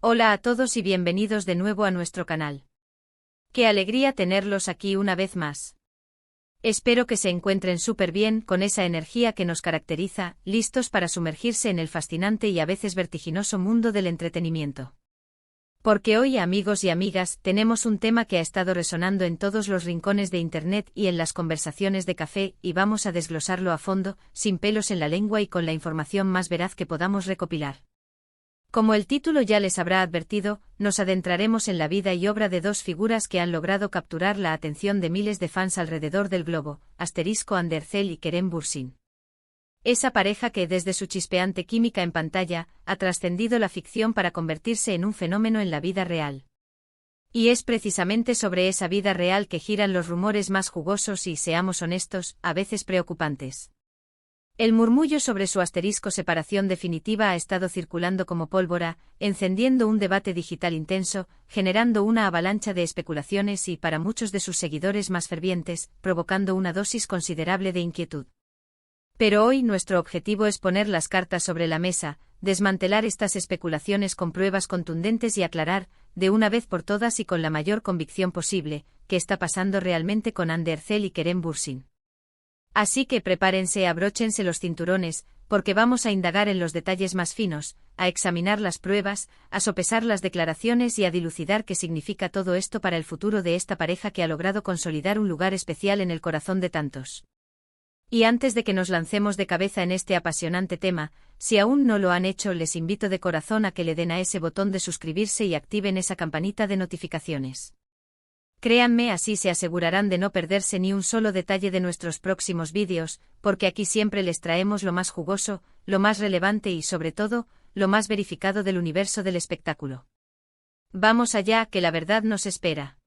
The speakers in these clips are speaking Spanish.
Hola a todos y bienvenidos de nuevo a nuestro canal. Qué alegría tenerlos aquí una vez más. Espero que se encuentren súper bien con esa energía que nos caracteriza, listos para sumergirse en el fascinante y a veces vertiginoso mundo del entretenimiento. Porque hoy, amigos y amigas, tenemos un tema que ha estado resonando en todos los rincones de Internet y en las conversaciones de café, y vamos a desglosarlo a fondo, sin pelos en la lengua y con la información más veraz que podamos recopilar. Como el título ya les habrá advertido, nos adentraremos en la vida y obra de dos figuras que han logrado capturar la atención de miles de fans alrededor del globo, *Andercel y Kerem Bürsin. Esa pareja que desde su chispeante química en pantalla, ha trascendido la ficción para convertirse en un fenómeno en la vida real. Y es precisamente sobre esa vida real que giran los rumores más jugosos y, seamos honestos, a veces preocupantes. El murmullo sobre su separación definitiva ha estado circulando como pólvora, encendiendo un debate digital intenso, generando una avalancha de especulaciones y, para muchos de sus seguidores más fervientes, provocando una dosis considerable de inquietud. Pero hoy nuestro objetivo es poner las cartas sobre la mesa, desmantelar estas especulaciones con pruebas contundentes y aclarar, de una vez por todas y con la mayor convicción posible, qué está pasando realmente con Andercel y Kerem Bürsin. Así que prepárense, abróchense los cinturones, porque vamos a indagar en los detalles más finos, a examinar las pruebas, a sopesar las declaraciones y a dilucidar qué significa todo esto para el futuro de esta pareja que ha logrado consolidar un lugar especial en el corazón de tantos. Y antes de que nos lancemos de cabeza en este apasionante tema, si aún no lo han hecho, les invito de corazón a que le den a ese botón de suscribirse y activen esa campanita de notificaciones. Créanme, así se asegurarán de no perderse ni un solo detalle de nuestros próximos vídeos, porque aquí siempre les traemos lo más jugoso, lo más relevante y, sobre todo, lo más verificado del universo del espectáculo. Vamos allá, que la verdad nos espera.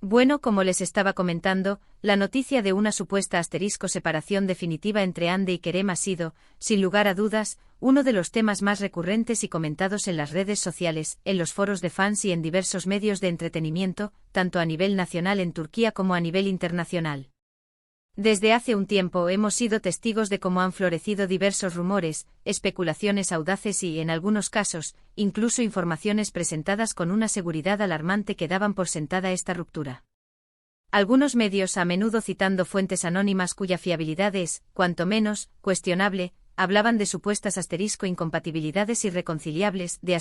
Bueno, como les estaba comentando, la noticia de una supuesta separación definitiva entre Ande y Kerem ha sido, sin lugar a dudas, uno de los temas más recurrentes y comentados en las redes sociales, en los foros de fans y en diversos medios de entretenimiento, tanto a nivel nacional en Turquía como a nivel internacional. Desde hace un tiempo hemos sido testigos de cómo han florecido diversos rumores, especulaciones audaces y, en algunos casos, incluso informaciones presentadas con una seguridad alarmante que daban por sentada esta ruptura. Algunos medios, a menudo citando fuentes anónimas cuya fiabilidad es, cuanto menos, cuestionable, hablaban de supuestas incompatibilidades irreconciliables, de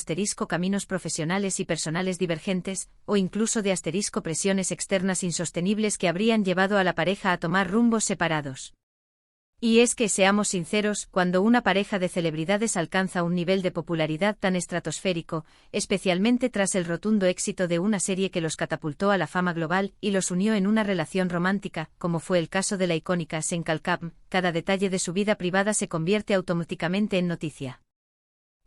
caminos profesionales y personales divergentes, o incluso de presiones externas insostenibles que habrían llevado a la pareja a tomar rumbos separados. Y es que, seamos sinceros, cuando una pareja de celebridades alcanza un nivel de popularidad tan estratosférico, especialmente tras el rotundo éxito de una serie que los catapultó a la fama global y los unió en una relación romántica, como fue el caso de la icónica Sen Kalkam, cada detalle de su vida privada se convierte automáticamente en noticia.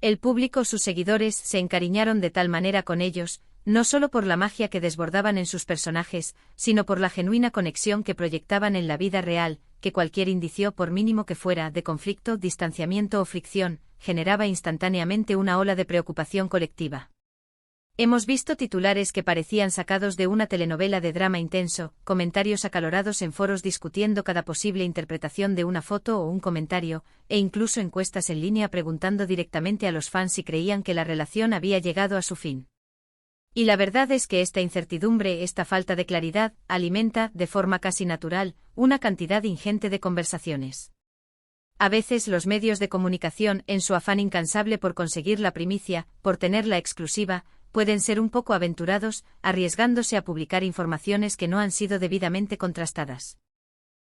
El público, sus seguidores, se encariñaron de tal manera con ellos, no solo por la magia que desbordaban en sus personajes, sino por la genuina conexión que proyectaban en la vida real, que cualquier indicio, por mínimo que fuera, de conflicto, distanciamiento o fricción, generaba instantáneamente una ola de preocupación colectiva. Hemos visto titulares que parecían sacados de una telenovela de drama intenso, comentarios acalorados en foros discutiendo cada posible interpretación de una foto o un comentario, e incluso encuestas en línea preguntando directamente a los fans si creían que la relación había llegado a su fin. Y la verdad es que esta incertidumbre, esta falta de claridad, alimenta, de forma casi natural, una cantidad ingente de conversaciones. A veces los medios de comunicación, en su afán incansable por conseguir la primicia, por tener la exclusiva, pueden ser un poco aventurados, arriesgándose a publicar informaciones que no han sido debidamente contrastadas.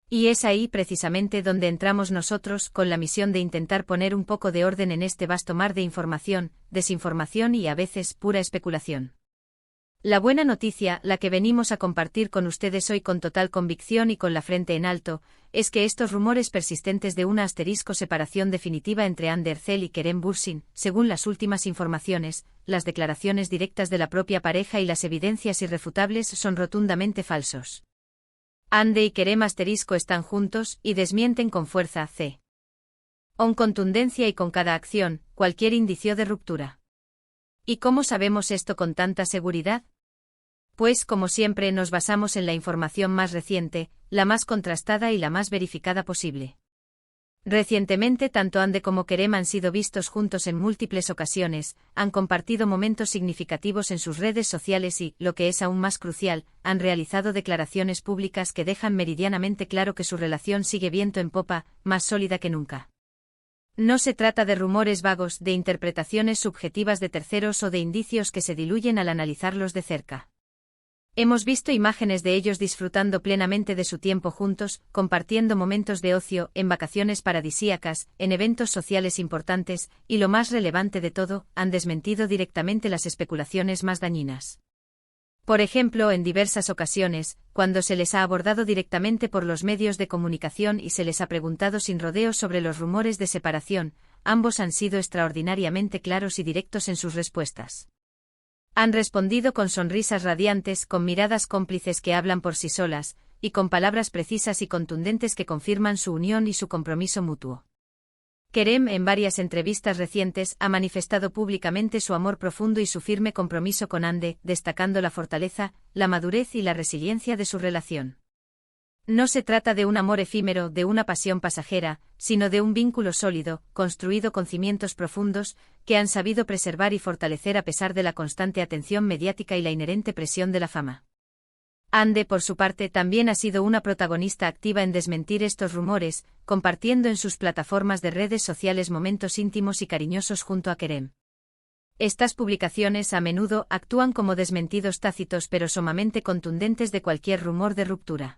Y es ahí precisamente donde entramos nosotros, con la misión de intentar poner un poco de orden en este vasto mar de información, desinformación y a veces pura especulación. La buena noticia, la que venimos a compartir con ustedes hoy con total convicción y con la frente en alto, es que estos rumores persistentes de una separación definitiva entre Andercel y Kerem Bürsin, según las últimas informaciones, las declaraciones directas de la propia pareja y las evidencias irrefutables son rotundamente falsos. Ande y Kerem están juntos y desmienten con fuerza con contundencia y con cada acción, cualquier indicio de ruptura. ¿Y cómo sabemos esto con tanta seguridad? Pues, como siempre, nos basamos en la información más reciente, la más contrastada y la más verificada posible. Recientemente tanto Ande como Kerem han sido vistos juntos en múltiples ocasiones, han compartido momentos significativos en sus redes sociales y, lo que es aún más crucial, han realizado declaraciones públicas que dejan meridianamente claro que su relación sigue viento en popa, más sólida que nunca. No se trata de rumores vagos, de interpretaciones subjetivas de terceros o de indicios que se diluyen al analizarlos de cerca. Hemos visto imágenes de ellos disfrutando plenamente de su tiempo juntos, compartiendo momentos de ocio, en vacaciones paradisíacas, en eventos sociales importantes, y lo más relevante de todo, han desmentido directamente las especulaciones más dañinas. Por ejemplo, en diversas ocasiones, cuando se les ha abordado directamente por los medios de comunicación y se les ha preguntado sin rodeos sobre los rumores de separación, ambos han sido extraordinariamente claros y directos en sus respuestas. Han respondido con sonrisas radiantes, con miradas cómplices que hablan por sí solas, y con palabras precisas y contundentes que confirman su unión y su compromiso mutuo. Kerem, en varias entrevistas recientes, ha manifestado públicamente su amor profundo y su firme compromiso con Ande, destacando la fortaleza, la madurez y la resiliencia de su relación. No se trata de un amor efímero, de una pasión pasajera, sino de un vínculo sólido, construido con cimientos profundos, que han sabido preservar y fortalecer a pesar de la constante atención mediática y la inherente presión de la fama. Ande, por su parte, también ha sido una protagonista activa en desmentir estos rumores, compartiendo en sus plataformas de redes sociales momentos íntimos y cariñosos junto a Kerem. Estas publicaciones a menudo actúan como desmentidos tácitos pero sumamente contundentes de cualquier rumor de ruptura.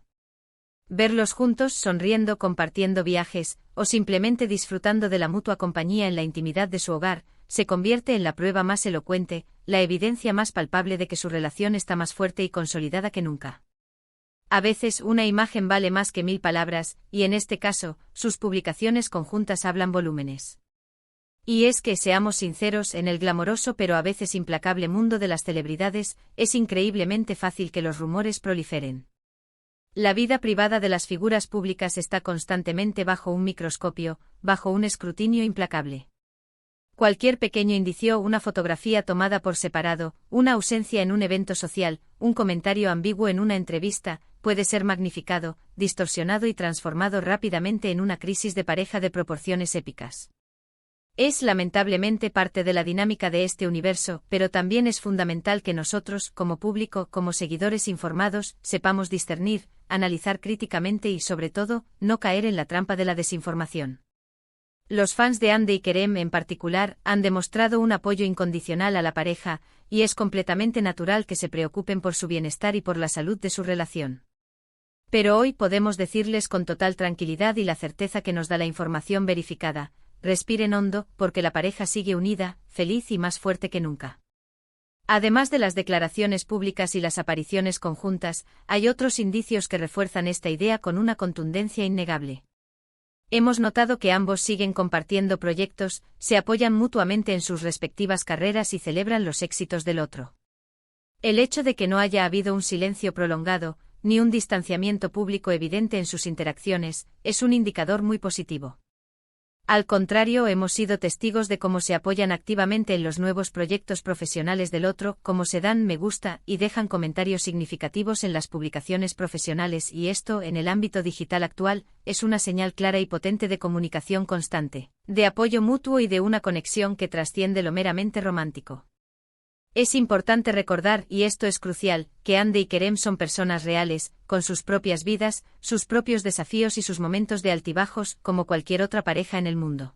Verlos juntos sonriendo, compartiendo viajes, o simplemente disfrutando de la mutua compañía en la intimidad de su hogar, se convierte en la prueba más elocuente, la evidencia más palpable de que su relación está más fuerte y consolidada que nunca. A veces una imagen vale más que 1000 palabras, y en este caso, sus publicaciones conjuntas hablan volúmenes. Y es que, seamos sinceros, en el glamoroso pero a veces implacable mundo de las celebridades, es increíblemente fácil que los rumores proliferen. La vida privada de las figuras públicas está constantemente bajo un microscopio, bajo un escrutinio implacable. Cualquier pequeño indicio, una fotografía tomada por separado, una ausencia en un evento social, un comentario ambiguo en una entrevista, puede ser magnificado, distorsionado y transformado rápidamente en una crisis de pareja de proporciones épicas. Es lamentablemente parte de la dinámica de este universo, pero también es fundamental que nosotros, como público, como seguidores informados, sepamos discernir, analizar críticamente y, sobre todo, no caer en la trampa de la desinformación. Los fans de Ande y Kerem en particular han demostrado un apoyo incondicional a la pareja, y es completamente natural que se preocupen por su bienestar y por la salud de su relación. Pero hoy podemos decirles con total tranquilidad y la certeza que nos da la información verificada: respiren hondo, porque la pareja sigue unida, feliz y más fuerte que nunca. Además de las declaraciones públicas y las apariciones conjuntas, hay otros indicios que refuerzan esta idea con una contundencia innegable. Hemos notado que ambos siguen compartiendo proyectos, se apoyan mutuamente en sus respectivas carreras y celebran los éxitos del otro. El hecho de que no haya habido un silencio prolongado, ni un distanciamiento público evidente en sus interacciones, es un indicador muy positivo. Al contrario, hemos sido testigos de cómo se apoyan activamente en los nuevos proyectos profesionales del otro, cómo se dan me gusta y dejan comentarios significativos en las publicaciones profesionales, y esto, en el ámbito digital actual, es una señal clara y potente de comunicación constante, de apoyo mutuo y de una conexión que trasciende lo meramente romántico. Es importante recordar, y esto es crucial, que Ande y Kerem son personas reales, con sus propias vidas, sus propios desafíos y sus momentos de altibajos, como cualquier otra pareja en el mundo.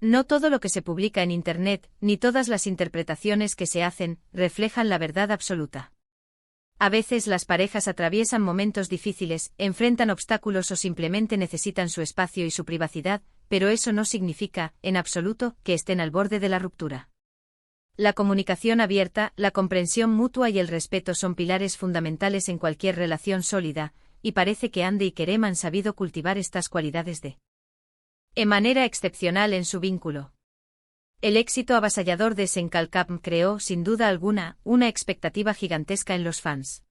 No todo lo que se publica en Internet, ni todas las interpretaciones que se hacen, reflejan la verdad absoluta. A veces las parejas atraviesan momentos difíciles, enfrentan obstáculos o simplemente necesitan su espacio y su privacidad, pero eso no significa, en absoluto, que estén al borde de la ruptura. La comunicación abierta, la comprensión mutua y el respeto son pilares fundamentales en cualquier relación sólida, y parece que Ande y Kerem han sabido cultivar estas cualidades de manera excepcional en su vínculo. El éxito avasallador de Senkalkam creó, sin duda alguna, una expectativa gigantesca en los fans.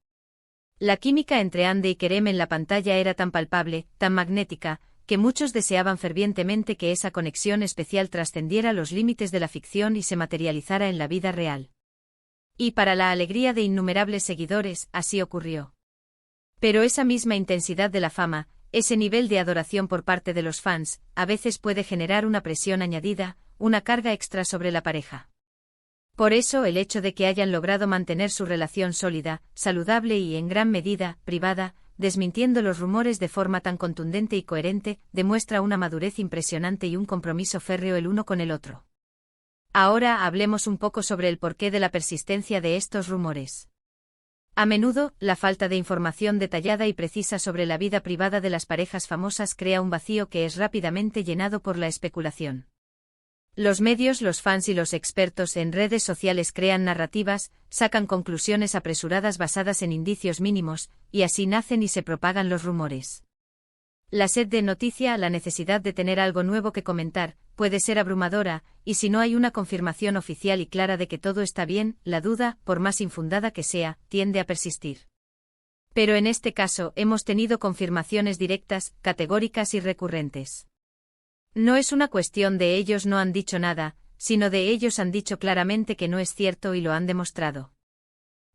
La química entre Ande y Kerem en la pantalla era tan palpable, tan magnética, que muchos deseaban fervientemente que esa conexión especial trascendiera los límites de la ficción y se materializara en la vida real. Y para la alegría de innumerables seguidores, así ocurrió. Pero esa misma intensidad de la fama, ese nivel de adoración por parte de los fans, a veces puede generar una presión añadida, una carga extra sobre la pareja. Por eso el hecho de que hayan logrado mantener su relación sólida, saludable y en gran medida, privada, desmintiendo los rumores de forma tan contundente y coherente, demuestra una madurez impresionante y un compromiso férreo el uno con el otro. Ahora hablemos un poco sobre el porqué de la persistencia de estos rumores. A menudo, la falta de información detallada y precisa sobre la vida privada de las parejas famosas crea un vacío que es rápidamente llenado por la especulación. Los medios, los fans y los expertos en redes sociales crean narrativas, sacan conclusiones apresuradas basadas en indicios mínimos, y así nacen y se propagan los rumores. La sed de noticia, la necesidad de tener algo nuevo que comentar, puede ser abrumadora, y si no hay una confirmación oficial y clara de que todo está bien, la duda, por más infundada que sea, tiende a persistir. Pero en este caso hemos tenido confirmaciones directas, categóricas y recurrentes. No es una cuestión de ellos no han dicho nada, sino de ellos han dicho claramente que no es cierto y lo han demostrado.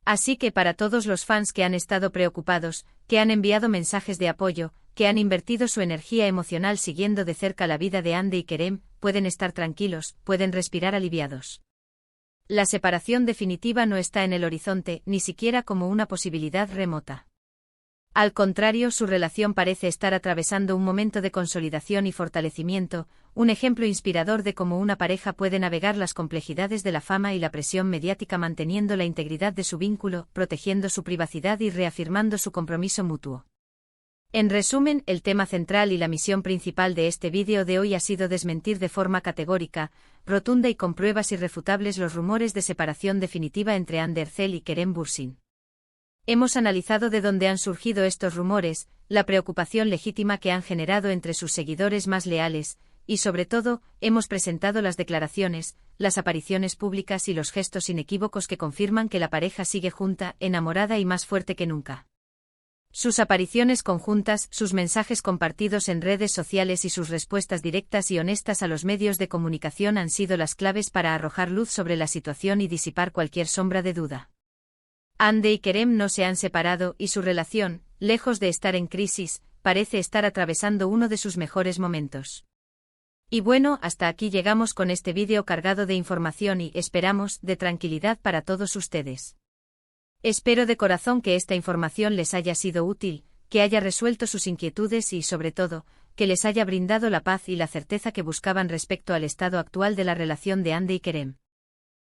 Así que para todos los fans que han estado preocupados, que han enviado mensajes de apoyo, que han invertido su energía emocional siguiendo de cerca la vida de Hande y Kerem, pueden estar tranquilos, pueden respirar aliviados. La separación definitiva no está en el horizonte, ni siquiera como una posibilidad remota. Al contrario, su relación parece estar atravesando un momento de consolidación y fortalecimiento, un ejemplo inspirador de cómo una pareja puede navegar las complejidades de la fama y la presión mediática manteniendo la integridad de su vínculo, protegiendo su privacidad y reafirmando su compromiso mutuo. En resumen, el tema central y la misión principal de este vídeo de hoy ha sido desmentir de forma categórica, rotunda y con pruebas irrefutables los rumores de separación definitiva entre Hande Erçel y Kerem Bürsin. Hemos analizado de dónde han surgido estos rumores, la preocupación legítima que han generado entre sus seguidores más leales, y sobre todo, hemos presentado las declaraciones, las apariciones públicas y los gestos inequívocos que confirman que la pareja sigue junta, enamorada y más fuerte que nunca. Sus apariciones conjuntas, sus mensajes compartidos en redes sociales y sus respuestas directas y honestas a los medios de comunicación han sido las claves para arrojar luz sobre la situación y disipar cualquier sombra de duda. Hande y Kerem no se han separado y su relación, lejos de estar en crisis, parece estar atravesando uno de sus mejores momentos. Y bueno, hasta aquí llegamos con este vídeo cargado de información y, esperamos, de tranquilidad para todos ustedes. Espero de corazón que esta información les haya sido útil, que haya resuelto sus inquietudes y, sobre todo, que les haya brindado la paz y la certeza que buscaban respecto al estado actual de la relación de Hande y Kerem.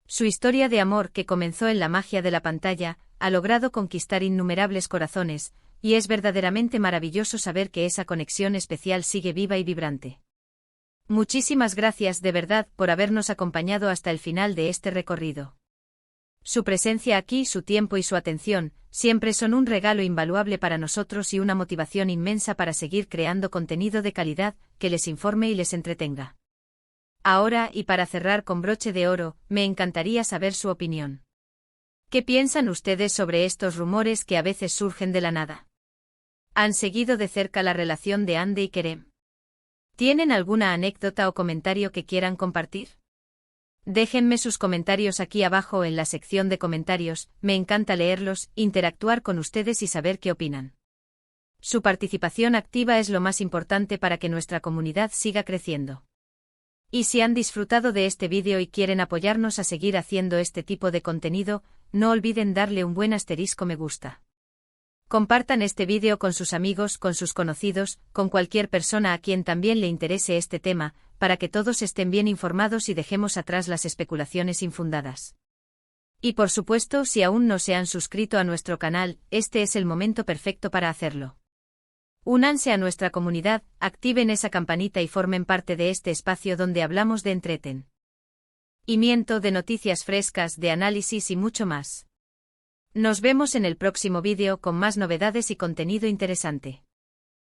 Su historia de amor, que comenzó en la magia de la pantalla, ha logrado conquistar innumerables corazones, y es verdaderamente maravilloso saber que esa conexión especial sigue viva y vibrante. Muchísimas gracias de verdad por habernos acompañado hasta el final de este recorrido. Su presencia aquí, su tiempo y su atención, siempre son un regalo invaluable para nosotros y una motivación inmensa para seguir creando contenido de calidad, que les informe y les entretenga. Ahora, y para cerrar con broche de oro, me encantaría saber su opinión. ¿Qué piensan ustedes sobre estos rumores que a veces surgen de la nada? ¿Han seguido de cerca la relación de Hande y Kerem? ¿Tienen alguna anécdota o comentario que quieran compartir? Déjenme sus comentarios aquí abajo en la sección de comentarios, me encanta leerlos, interactuar con ustedes y saber qué opinan. Su participación activa es lo más importante para que nuestra comunidad siga creciendo. Y si han disfrutado de este vídeo y quieren apoyarnos a seguir haciendo este tipo de contenido, no olviden darle un buen asterisco me gusta. Compartan este vídeo con sus amigos, con sus conocidos, con cualquier persona a quien también le interese este tema, para que todos estén bien informados y dejemos atrás las especulaciones infundadas. Y por supuesto, si aún no se han suscrito a nuestro canal, este es el momento perfecto para hacerlo. Únanse a nuestra comunidad, activen esa campanita y formen parte de este espacio donde hablamos de entretenimiento, de noticias frescas, de análisis y mucho más. Nos vemos en el próximo vídeo con más novedades y contenido interesante.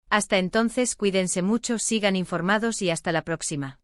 Hasta entonces, cuídense mucho, sigan informados y hasta la próxima.